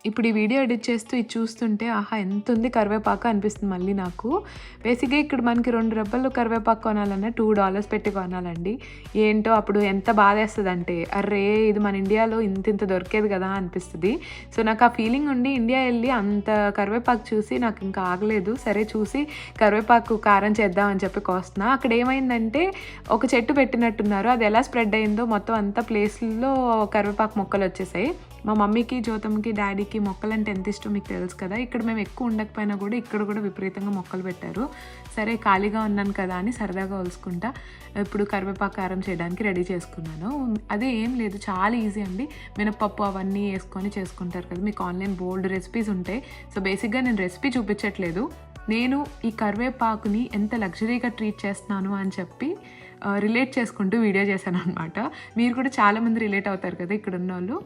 ఇప్పుడు ఈ video edit చేస్తూ ఇది చూస్తుంటే ఆహా! ఎంతుంది కరివేపాకు అనిపిస్తుంది మళ్ళీ నాకు. బేసిక్‌గా ఇక్కడ మనకి 2 రెబ్బలు కరివేపాకు కొనాలన్నా $2 పెట్టి కొనాలండి. ఏంటో అప్పుడు ఎంత బాధేస్తదంటే, అర్రే! ఇది మన ఇండియాలో ఇంతింత దొరికేది కదా అనిపిస్తది. సో, నాకు ఆ ఫీలింగ్ ఉండి ఇండియా ఎళ్లి అంత కరివేపాకు చూసి నాకు ఇంకా ఆగలేదు. సరే చూసి కరివేపాకు కారం చేద్దాం అని చెప్పి కోస్తున్నా. అక్కడ ఏమైందంటే ఒక చెట్టు పెట్టినట్టున్నారు. అది ఎలా స్ప్రెడ్ అయిందో మొత్తం అంతా ప్లేస్‌ల్లో కరివేపాకు మొక్కలొచ్చేసాయి. మా మమ్మీకి, జ్యోతమ్మకి, డ్యాడీకి మొక్కలంటే ఎంత ఇష్టం మీకు తెలుసు కదా. ఇక్కడ మేము ఎక్కువ ఉండకపోయినా కూడా ఇక్కడ కూడా విపరీతంగా మొక్కలు పెట్టారు. సరే ఖాళీగా ఉన్నాను కదా అని సరదాగా ఒలుసుకుంటా ఇప్పుడు కరివేపాకు కారం చేయడానికి రెడీ చేసుకున్నాను. అదే ఏం లేదు, చాలా ఈజీ అండి. మినపప్పు అవన్నీ వేసుకొని చేసుకుంటారు కదా, మీకు ఆన్లైన్ బోల్డ్ రెసిపీస్ ఉంటాయి. సో బేసిక్గా నేను రెసిపీ చూపించట్లేదు, నేను ఈ కరివేపాకుని ఎంత లగ్జరీగా ట్రీట్ చేస్తున్నాను అని చెప్పి రిలేట్ చేసుకుంటూ వీడియో చేశాను అనమాట. మీరు కూడా చాలామంది రిలేట్ అవుతారు కదా ఇక్కడ ఉన్నోళ్ళు.